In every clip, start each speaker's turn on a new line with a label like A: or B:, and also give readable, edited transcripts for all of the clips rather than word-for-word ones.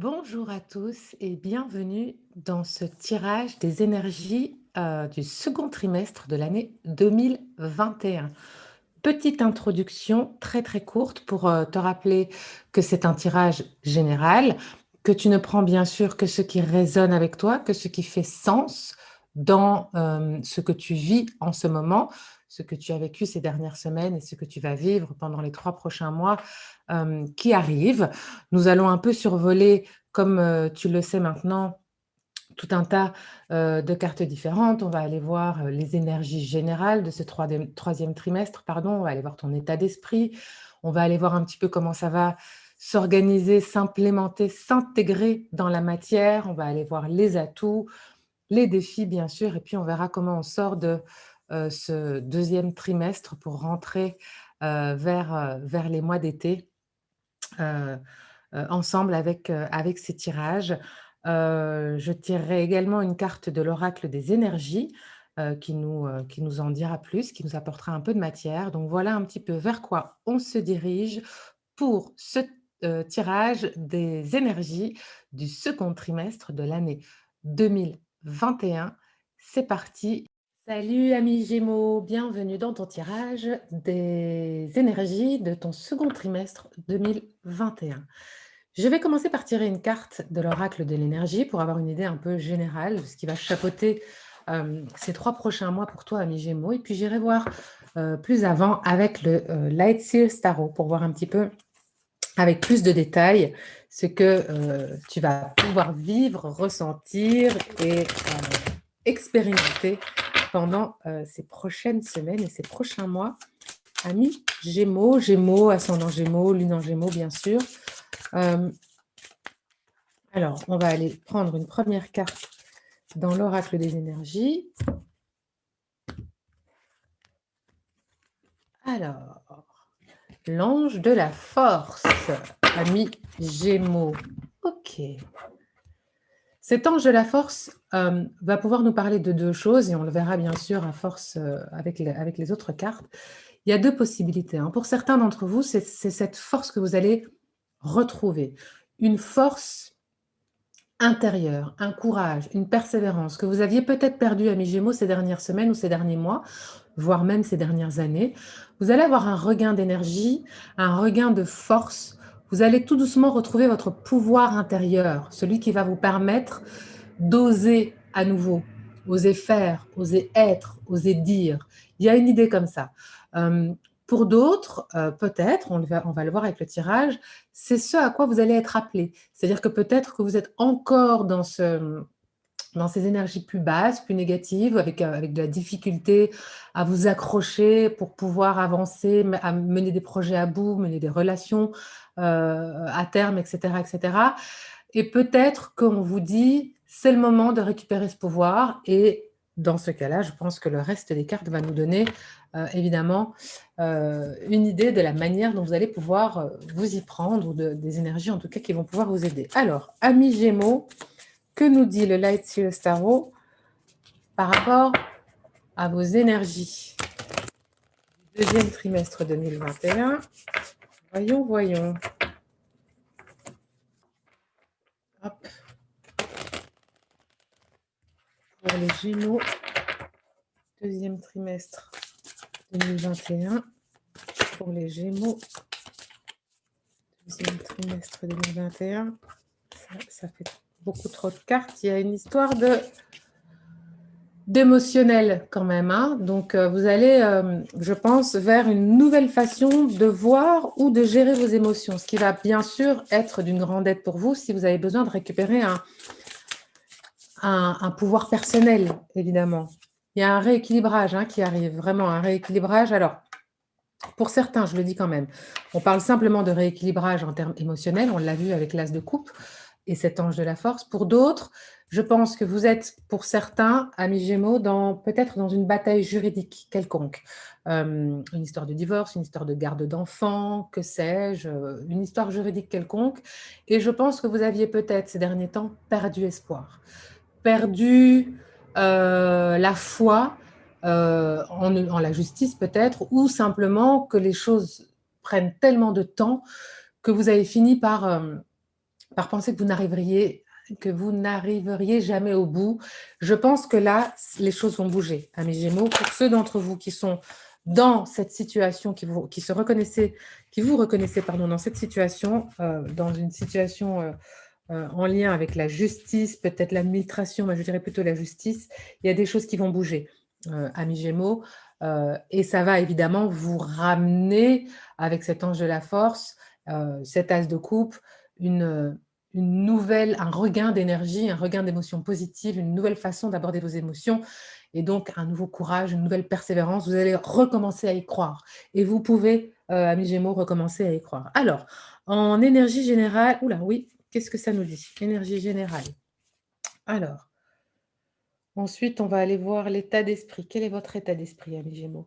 A: Bonjour à tous et bienvenue dans ce tirage des énergies du second trimestre de l'année 2021. Petite introduction très très courte pour te rappeler que c'est un tirage général, que tu ne prends bien sûr que ce qui résonne avec toi, que ce qui fait sens dans ce que tu vis en ce moment, ce que tu as vécu ces dernières semaines et ce que tu vas vivre pendant les 3 prochains mois qui arrivent. Nous allons un peu survoler, comme tu le sais maintenant, tout un tas de cartes différentes. On va aller voir les énergies générales de ce troisième trimestre, pardon. On va aller voir ton état d'esprit. On va aller voir un petit peu comment ça va s'organiser, s'implémenter, s'intégrer dans la matière. On va aller voir les atouts, les défis, bien sûr, et puis on verra comment on sort de ce deuxième trimestre pour rentrer vers les mois d'été. euh, Ensemble avec ces tirages. Je tirerai également une carte de l'oracle des énergies, qui nous en dira plus, qui nous apportera un peu de matière. Donc voilà un petit peu vers quoi on se dirige pour ce, tirage des énergies du second trimestre de l'année 2021. C'est parti. Salut amis Gémeaux, bienvenue dans ton tirage des énergies de ton second trimestre 2021. Je vais commencer par tirer une carte de l'oracle de l'énergie pour avoir une idée un peu générale de ce qui va chapeauter ces 3 prochains mois pour toi, ami Gémeaux. Et puis j'irai voir plus avant avec le Light Seals Tarot pour voir un petit peu avec plus de détails ce que tu vas pouvoir vivre, ressentir et expérimenter pendant ces prochaines semaines et ces prochains mois. Amis Gémeaux, Gémeaux, ascendant Gémeaux, lune en Gémeaux, bien sûr. Alors, on va aller prendre une première carte dans l'oracle des énergies. Alors, l'ange de la force, ami Gémeaux. Ok. Cet ange de la force va pouvoir nous parler de deux choses, et on le verra bien sûr à force avec les autres cartes. Il y a deux possibilités, hein. Pour certains d'entre vous, c'est cette force que vous allez retrouver. Une force intérieur, un courage, une persévérance que vous aviez peut-être perdu, ami Gémeaux, ces dernières semaines ou ces derniers mois, voire même ces dernières années. Vous allez avoir un regain d'énergie, un regain de force. Vous allez tout doucement retrouver votre pouvoir intérieur, celui qui va vous permettre d'oser à nouveau, oser faire, oser être, oser dire. Il y a une idée comme ça. Euh, pour d'autres, peut-être, on va le voir avec le tirage, c'est ce à quoi vous allez être appelé. C'est-à-dire que peut-être que vous êtes encore dans ces énergies plus basses, plus négatives, avec de la difficulté à vous accrocher pour pouvoir avancer, à mener des projets à bout, mener des relations à terme, etc., etc. Et cetera. Et peut-être qu'on vous dit, c'est le moment de récupérer ce pouvoir. Et dans ce cas-là, je pense que le reste des cartes va nous donner évidemment une idée de la manière dont vous allez pouvoir vous y prendre, ou des énergies en tout cas qui vont pouvoir vous aider. Alors, amis Gémeaux, que nous dit le Light Seals Tarot par rapport à vos énergies du deuxième trimestre 2021? Voyons, voyons. Hop. Pour les Gémeaux, deuxième trimestre 2021. Pour les Gémeaux, deuxième trimestre 2021. Ça fait beaucoup trop de cartes. Il y a une histoire d'émotionnel quand même, hein. Donc, vous allez, je pense, vers une nouvelle façon de voir ou de gérer vos émotions, ce qui va bien sûr être d'une grande aide pour vous si vous avez besoin de récupérer un pouvoir personnel, évidemment. Il y a un rééquilibrage qui arrive, vraiment un rééquilibrage. Alors, pour certains, je le dis quand même, on parle simplement de rééquilibrage en termes émotionnels, on l'a vu avec l'as de coupe et cet ange de la force. Pour d'autres, je pense que vous êtes, pour certains, amis Gémeaux, peut-être dans une bataille juridique quelconque. Une histoire de divorce, une histoire de garde d'enfants, que sais-je, une histoire juridique quelconque. Et je pense que vous aviez peut-être ces derniers temps perdu espoir, perdu la foi en la justice peut-être, ou simplement que les choses prennent tellement de temps que vous avez fini par par penser que vous n'arriveriez jamais au bout. Je pense que là, les choses vont bouger, amis Gémeaux. Pour ceux d'entre vous qui sont dans cette situation, qui vous reconnaissez pardon, dans cette situation, dans une situation en lien avec la justice, peut-être l'administration, mais je dirais plutôt la justice, il y a des choses qui vont bouger, amis Gémeaux, et ça va évidemment vous ramener avec cet ange de la force, cet as de coupe, une, un regain d'énergie, un regain d'émotions positives, une nouvelle façon d'aborder vos émotions, et donc un nouveau courage, une nouvelle persévérance. Vous allez recommencer à y croire. Et vous pouvez, amis Gémeaux, recommencer à y croire. Alors, en énergie générale, oula, oui, qu'est-ce que ça nous dit? Énergie générale. Alors, ensuite, on va aller voir l'état d'esprit. Quel est votre état d'esprit, amis Gémeaux,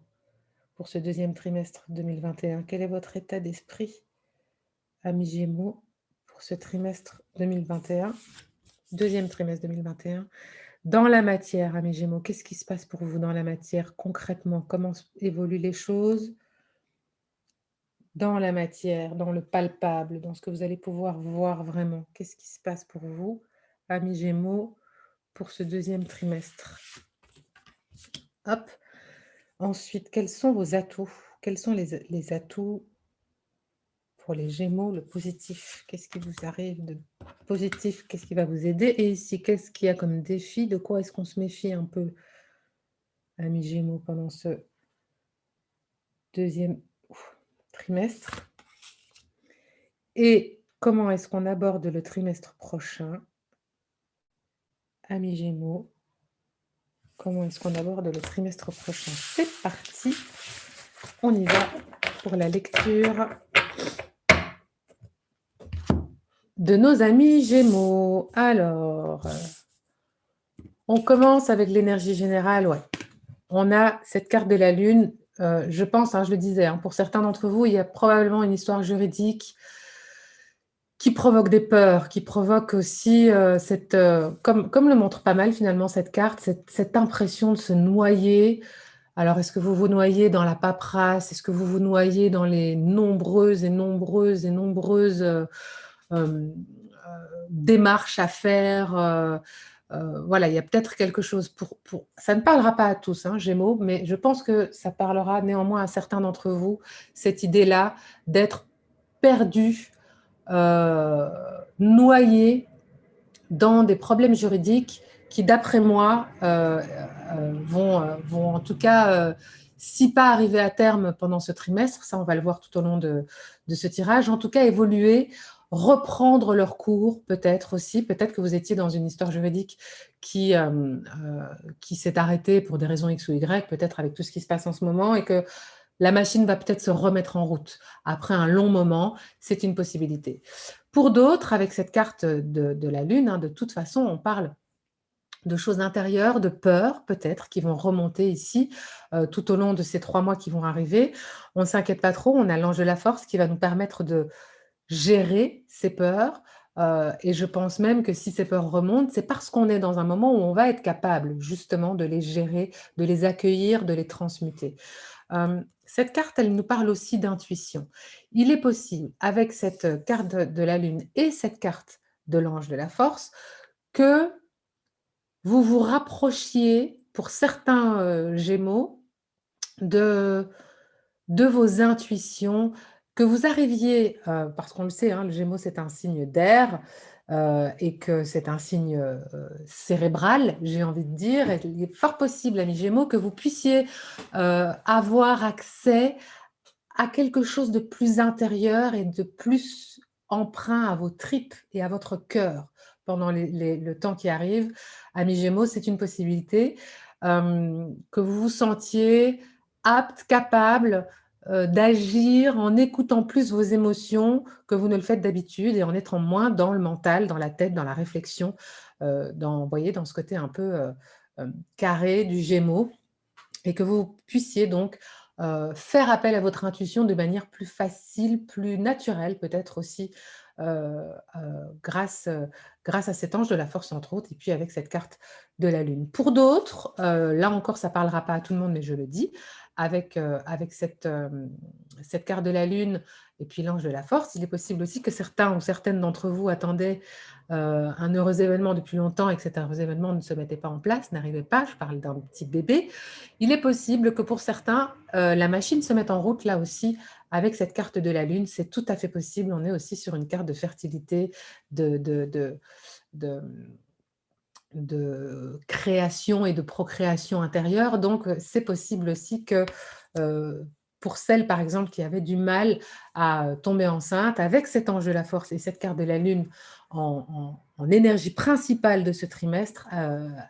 A: pour ce deuxième trimestre 2021? Quel est votre état d'esprit, amis Gémeaux, pour ce trimestre 2021, deuxième trimestre 2021? Dans la matière, amis Gémeaux, qu'est-ce qui se passe pour vous dans la matière concrètement? Comment évoluent les choses dans la matière, dans le palpable, dans ce que vous allez pouvoir voir vraiment? Qu'est-ce qui se passe pour vous, amis Gémeaux, pour ce deuxième trimestre? Hop. Ensuite, quels sont vos atouts? Quels sont les atouts pour les Gémeaux, le positif? Qu'est-ce qui vous arrive de positif? Qu'est-ce qui va vous aider? Et ici, qu'est-ce qu'il y a comme défi? De quoi est-ce qu'on se méfie un peu, amis Gémeaux, pendant ce deuxième trimestre? Et comment est-ce qu'on aborde le trimestre prochain, amis Gémeaux? Comment est-ce qu'on aborde le trimestre prochain? C'est parti, on y va pour la lecture de nos amis Gémeaux. Alors, on commence avec l'énergie générale. Ouais. On a cette carte de la Lune. Je pense, je le disais, pour certains d'entre vous, il y a probablement une histoire juridique qui provoque des peurs, qui provoque aussi comme le montre pas mal finalement cette carte, cette impression de se noyer. Alors, est-ce que vous vous noyez dans la paperasse? Est-ce que vous vous noyez dans les nombreuses démarches à faire? Voilà, il y a peut-être quelque chose ça ne parlera pas à tous, Gémeaux, mais je pense que ça parlera néanmoins à certains d'entre vous, cette idée-là d'être perdu, noyé dans des problèmes juridiques qui, d'après moi, vont en tout cas, si pas arriver à terme pendant ce trimestre, ça on va le voir tout au long de ce tirage, en tout cas évoluer, reprendre leur cours peut-être aussi, peut-être que vous étiez dans une histoire juridique qui s'est arrêtée pour des raisons X ou Y, peut-être avec tout ce qui se passe en ce moment, et que la machine va peut-être se remettre en route après un long moment, c'est une possibilité. Pour d'autres, avec cette carte de la Lune, de toute façon, on parle de choses intérieures, de peurs peut-être, qui vont remonter ici tout au long de ces 3 mois qui vont arriver. On ne s'inquiète pas trop, on a l'ange de la force qui va nous permettre de gérer ces peurs. Et je pense même que si ces peurs remontent, c'est parce qu'on est dans un moment où on va être capable justement de les gérer, de les accueillir, de les transmuter. Cette carte, elle nous parle aussi d'intuition. Il est possible, avec cette carte de la Lune et cette carte de l'ange de la force, que vous vous rapprochiez, pour certains Gémeaux, de vos intuitions, que vous arriviez, parce qu'on le sait, le Gémeaux, c'est un signe d'air, et que c'est un signe cérébral, j'ai envie de dire. Et il est fort possible, amis Gémeaux, que vous puissiez avoir accès à quelque chose de plus intérieur et de plus emprunt à vos tripes et à votre cœur pendant le temps qui arrive. Amis Gémeaux, c'est une possibilité, que vous vous sentiez apte, capable d'agir en écoutant plus vos émotions que vous ne le faites d'habitude et en étant moins dans le mental, dans la tête, dans la réflexion, vous voyez, dans ce côté un peu carré du Gémeaux, et que vous puissiez donc faire appel à votre intuition de manière plus facile, plus naturelle peut-être aussi, grâce à cet ange de la force entre autres, et puis avec cette carte de la Lune. Pour d'autres, là encore ça ne parlera pas à tout le monde, mais je le dis, avec cette carte de la Lune et puis l'ange de la force. Il est possible aussi que certains ou certaines d'entre vous attendaient un heureux événement depuis longtemps et que cet heureux événement ne se mettait pas en place, n'arrivait pas. Je parle d'un petit bébé. Il est possible que pour certains, la machine se mette en route là aussi avec cette carte de la Lune. C'est tout à fait possible. On est aussi sur une carte de fertilité, de, de, de, de, de création et de procréation intérieure. Donc, c'est possible aussi que pour celles, par exemple, qui avaient du mal à tomber enceinte, avec cet ange de la force et cette carte de la Lune en énergie principale de ce trimestre,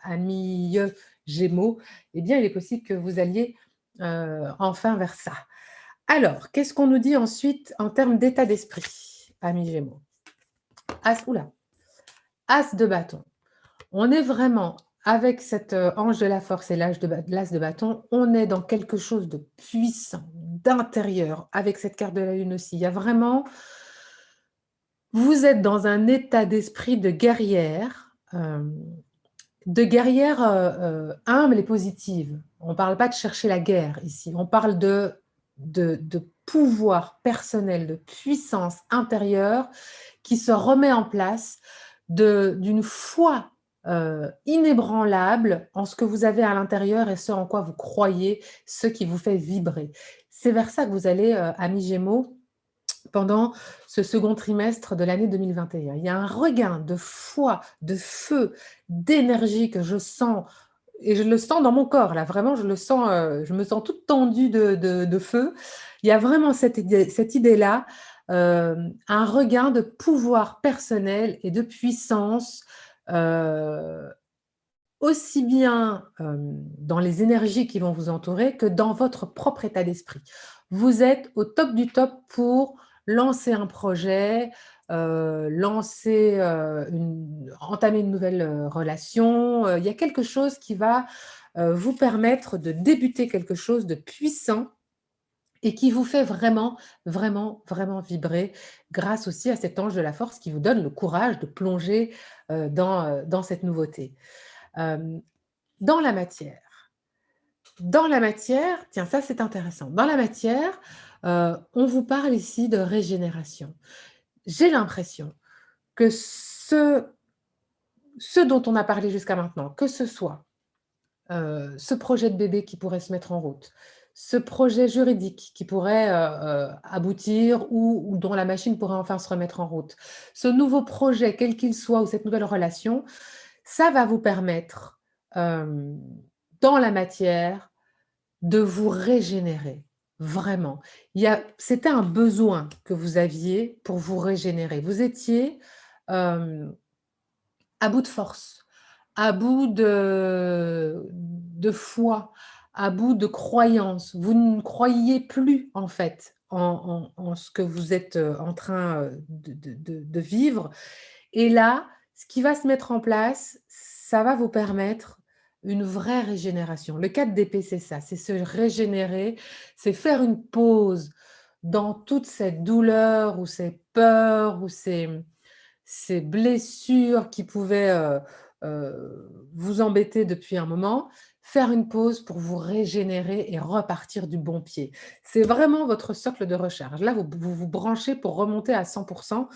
A: ami Gémeaux, eh bien, il est possible que vous alliez enfin vers ça. Alors, qu'est-ce qu'on nous dit ensuite en termes d'état d'esprit, ami Gémeaux? As de bâton. On est vraiment avec cet ange de la force et l'as de bâton, on est dans quelque chose de puissant, d'intérieur, avec cette carte de la Lune aussi. Il y a vraiment, vous êtes dans un état d'esprit de guerrière humble et positive. On ne parle pas de chercher la guerre ici, on parle de pouvoir personnel, de puissance intérieure qui se remet en place, d'une foi inébranlable en ce que vous avez à l'intérieur et ce en quoi vous croyez, ce qui vous fait vibrer. C'est vers ça que vous allez, amis Gémeaux, pendant ce second trimestre de l'année 2021. Il y a un regain de foi, de feu, d'énergie que je sens, et je le sens dans mon corps, là, vraiment, je le sens, je me sens toute tendue de feu. Il y a vraiment cette idée-là, un regain de pouvoir personnel et de puissance, aussi bien dans les énergies qui vont vous entourer que dans votre propre état d'esprit. Vous êtes au top du top pour lancer un projet, entamer une nouvelle relation. Il y a quelque chose qui va vous permettre de débuter quelque chose de puissant et qui vous fait vraiment, vraiment, vraiment vibrer grâce aussi à cet ange de la force qui vous donne le courage de plonger dans cette nouveauté. Euh, dans la matière. Dans la matière, tiens, ça c'est intéressant. Dans la matière, on vous parle ici de régénération. J'ai l'impression que ce dont on a parlé jusqu'à maintenant, que ce soit ce projet de bébé qui pourrait se mettre en route, ce projet juridique qui pourrait aboutir ou dont la machine pourrait enfin se remettre en route, ce nouveau projet, quel qu'il soit, ou cette nouvelle relation, ça va vous permettre, dans la matière, de vous régénérer, vraiment. C'était un besoin que vous aviez pour vous régénérer. Vous étiez à bout de force, à bout de foi, à bout de croyance. Vous ne croyiez plus, en fait, en ce que vous êtes en train de vivre. Et là, ce qui va se mettre en place, ça va vous permettre une vraie régénération. Le 4 d'épée, c'est ça, c'est se régénérer, c'est faire une pause dans toute cette douleur ou ces peurs ou ces blessures qui pouvaient vous embêter depuis un moment, faire une pause pour vous régénérer et repartir du bon pied. C'est vraiment votre socle de recharge. Là, vous branchez pour remonter à 100%,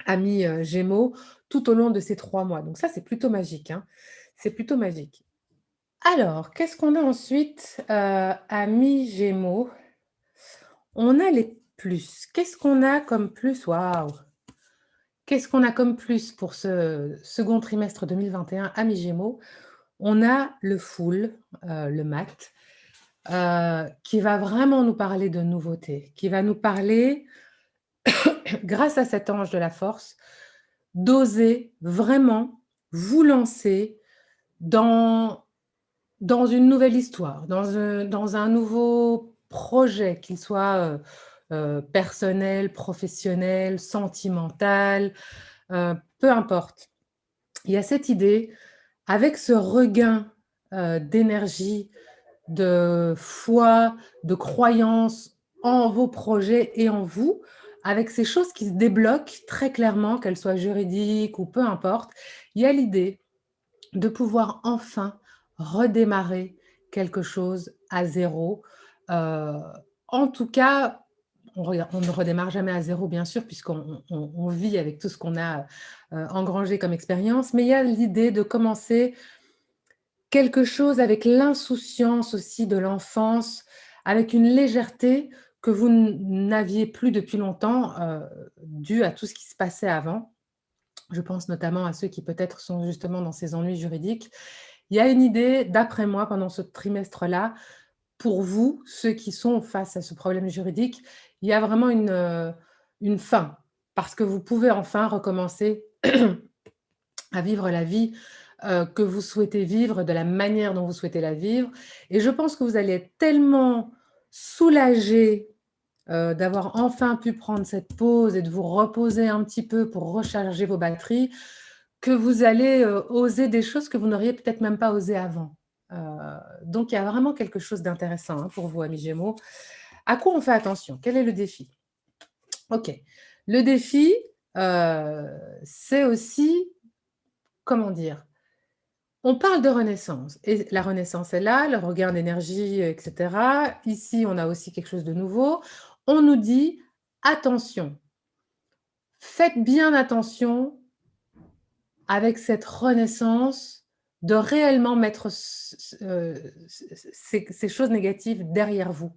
A: amis Gémeaux, tout au long de ces 3 mois. Donc ça, c'est plutôt magique, hein. C'est plutôt magique. Alors, qu'est-ce qu'on a ensuite, amis Gémeaux? On a les plus. Qu'est-ce qu'on a comme plus? Waouh! Qu'est-ce qu'on a comme plus pour ce second trimestre 2021, amis Gémeaux? On a le full, le mat, qui va vraiment nous parler de nouveautés, qui va nous parler, grâce à cet ange de la force, d'oser vraiment vous lancer dans une nouvelle histoire, dans un nouveau projet, qu'il soit personnel, professionnel, sentimental, peu importe. Il y a cette idée, avec ce regain d'énergie, de foi, de croyance en vos projets et en vous, avec ces choses qui se débloquent très clairement, qu'elles soient juridiques ou peu importe, il y a l'idée de pouvoir enfin redémarrer quelque chose à zéro. Heu, En tout cas, on ne redémarre jamais à zéro, bien sûr, puisqu'on on vit avec tout ce qu'on a, engrangé comme expérience, mais il y a l'idée de commencer quelque chose avec l'insouciance aussi de l'enfance, avec une légèreté que vous n'aviez plus depuis longtemps, due à tout ce qui se passait avant. Je pense notamment à ceux qui peut-être sont justement dans ces ennuis juridiques. Il y a une idée, d'après moi, pendant ce trimestre-là, pour vous, ceux qui sont face à ce problème juridique, il y a vraiment une fin. Parce que vous pouvez enfin recommencer à vivre la vie, que vous souhaitez vivre, de la manière dont vous souhaitez la vivre, et je pense que vous allez être tellement soulagés, d'avoir enfin pu prendre cette pause et de vous reposer un petit peu pour recharger vos batteries, que vous allez, oser des choses que vous n'auriez peut-être même pas osé avant. Heu, donc il y a vraiment quelque chose d'intéressant, hein, pour vous, amis Gémeaux. À quoi on fait attention? Quel est le défi? OK. Le défi, c'est aussi, comment dire? On parle de renaissance et la renaissance est là, le regain d'énergie, et cetera. Ici, on a aussi quelque chose de nouveau. On nous dit: «Attention, faites bien attention avec cette renaissance, de réellement mettre ces choses négatives derrière vous,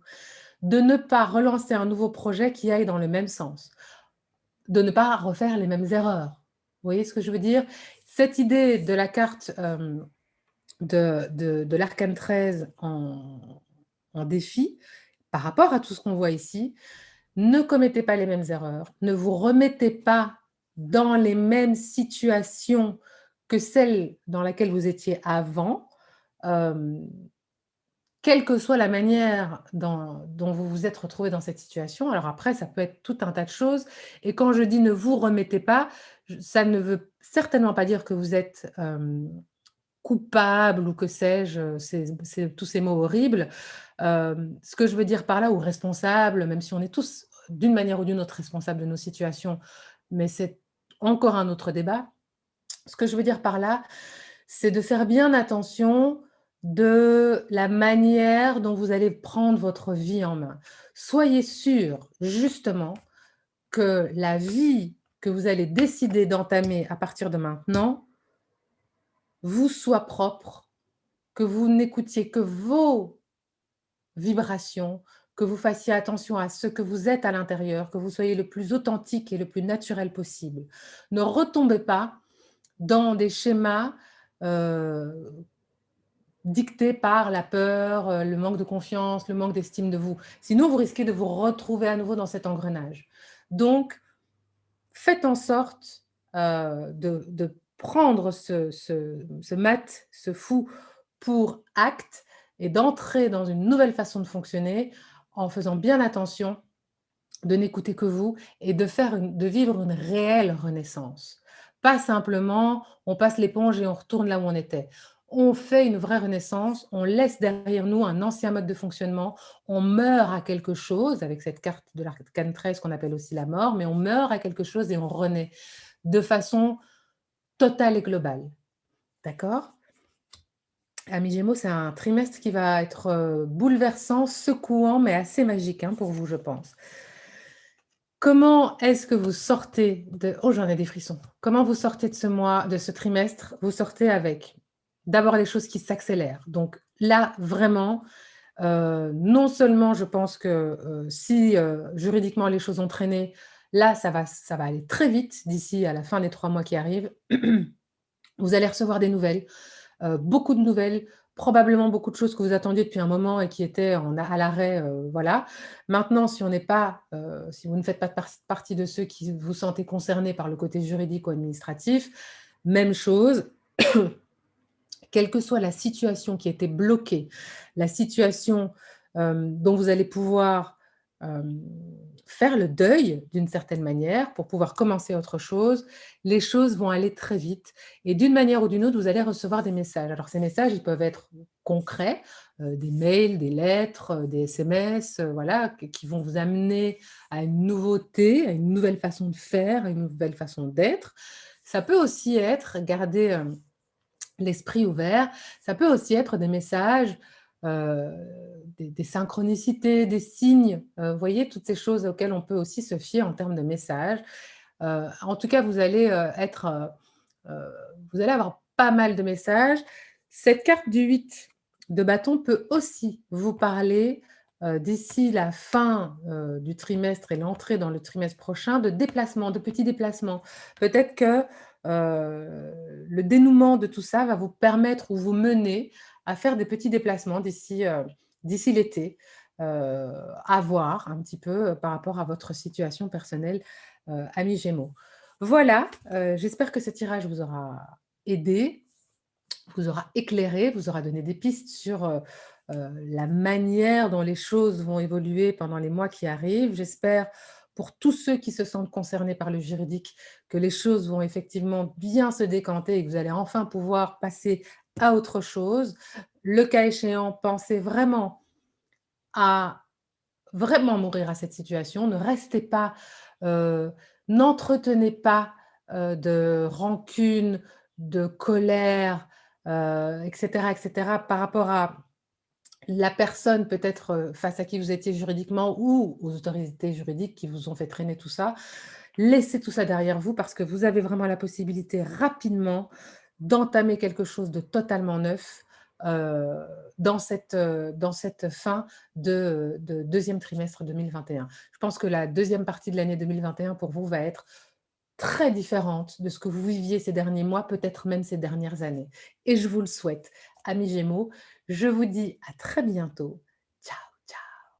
A: de ne pas relancer un nouveau projet qui aille dans le même sens, de ne pas refaire les mêmes erreurs». Vous voyez ce que je veux dire? Cette idée de la carte, de l'arcane 13 en défi, par rapport à tout ce qu'on voit ici, ne commettez pas les mêmes erreurs, ne vous remettez pas dans les mêmes situations que celles dans laquelle vous étiez avant, hem, quelle que soit la manière dont vous vous êtes retrouvé dans cette situation. Alors après, ça peut être tout un tas de choses, et quand je dis: «Ne vous remettez pas», ça ne veut certainement pas dire que vous êtes, coupable ou que sais-je, c'est tous ces mots horribles. Ce que je veux dire par là, ou responsable, même si on est tous d'une manière ou d'une autre responsables de nos situations, mais c'est encore un autre débat. Ce que je veux dire par là, c'est de faire bien attention de la manière dont vous allez prendre votre vie en main. Soyez sûrs, justement, que la vie que vous allez décider d'entamer à partir de maintenant vous soit propre, que vous n'écoutiez que vos vibrations, que vous fassiez attention à ce que vous êtes à l'intérieur, que vous soyez le plus authentique et le plus naturel possible. Ne retombez pas dans des schémas, heu, dictés par la peur, le manque de confiance, le manque d'estime de vous. Sinon, vous risquez de vous retrouver à nouveau dans cet engrenage. Donc, faites en sorte, de prendre ce mat, ce fou pour acte, et d'entrer dans une nouvelle façon de fonctionner en faisant bien attention de n'écouter que vous et de vivre une réelle renaissance. Pas simplement, on passe l'éponge et on retourne là où on était. On fait une vraie renaissance, on laisse derrière nous un ancien mode de fonctionnement, on meurt à quelque chose avec cette carte de l'arcane 13 qu'on appelle aussi la mort, mais on meurt à quelque chose et on renaît de façon totale et globale. D'accord? Amis Gémeaux, c'est un trimestre qui va être, bouleversant, secouant, mais assez magique, hein, pour vous, je pense. Comment est-ce que vous sortez de oh, j'en ai des frissons. Comment vous sortez de ce mois, de ce trimestre? Vous sortez avec d'abord les choses qui s'accélèrent. Donc là, vraiment, non seulement je pense que, si, juridiquement les choses ont traîné, là, ça va aller très vite d'ici à la fin des 3 mois qui arrivent. Vous allez recevoir des nouvelles, beaucoup de nouvelles, probablement beaucoup de choses que vous attendiez depuis un moment et qui étaient à l'arrêt, voilà. Maintenant, si vous ne faites pas partie de ceux qui vous sentez concernés par le côté juridique ou administratif, même chose, quelle que soit la situation qui était bloquée, la situation, dont vous allez pouvoir, hem, faire le deuil d'une certaine manière pour pouvoir commencer autre chose, les choses vont aller très vite, et d'une manière ou d'une autre, vous allez recevoir des messages. Alors ces messages, ils peuvent être concrets, des mails, des lettres, des SMS, voilà, qui vont vous amener à une nouveauté, à une nouvelle façon de faire, à une nouvelle façon d'être. Ça peut aussi être, garder, l'esprit ouvert, ça peut aussi être des messages, heu, des synchronicités, des signes, vous voyez, toutes ces choses auxquelles on peut aussi se fier en termes de messages. En tout cas, vous allez avoir pas mal de messages. Cette carte du 8 de bâton peut aussi vous parler, d'ici la fin, du trimestre et l'entrée dans le trimestre prochain, de déplacements, de petits déplacements. Peut-être que, le dénouement de tout ça va vous permettre ou vous mener à faire des petits déplacements d'ici l'été, à voir un petit peu, par rapport à votre situation personnelle, amis Gémeaux. Voilà, j'espère que ce tirage vous aura aidé, vous aura éclairé, vous aura donné des pistes sur, la manière dont les choses vont évoluer pendant les mois qui arrivent. J'espère, pour tous ceux qui se sentent concernés par le juridique, que les choses vont effectivement bien se décanter et que vous allez enfin pouvoir passer à autre chose. Le cas échéant, pensez vraiment à vraiment mourir à cette situation. Ne restez pas, heu, n'entretenez pas, de rancune, de colère, et cetera, par rapport à la personne peut-être, face à qui vous étiez juridiquement ou aux autorités juridiques qui vous ont fait traîner tout ça. Laissez tout ça derrière vous parce que vous avez vraiment la possibilité rapidement d'entamer quelque chose de totalement neuf, heu, dans cette fin de 2 trimestre 2021. Je pense que la deuxième partie de l'année 2021 pour vous va être très différente de ce que vous viviez ces derniers mois, peut-être même ces dernières années et je vous le souhaite. Amis Gémeaux, je vous dis à très bientôt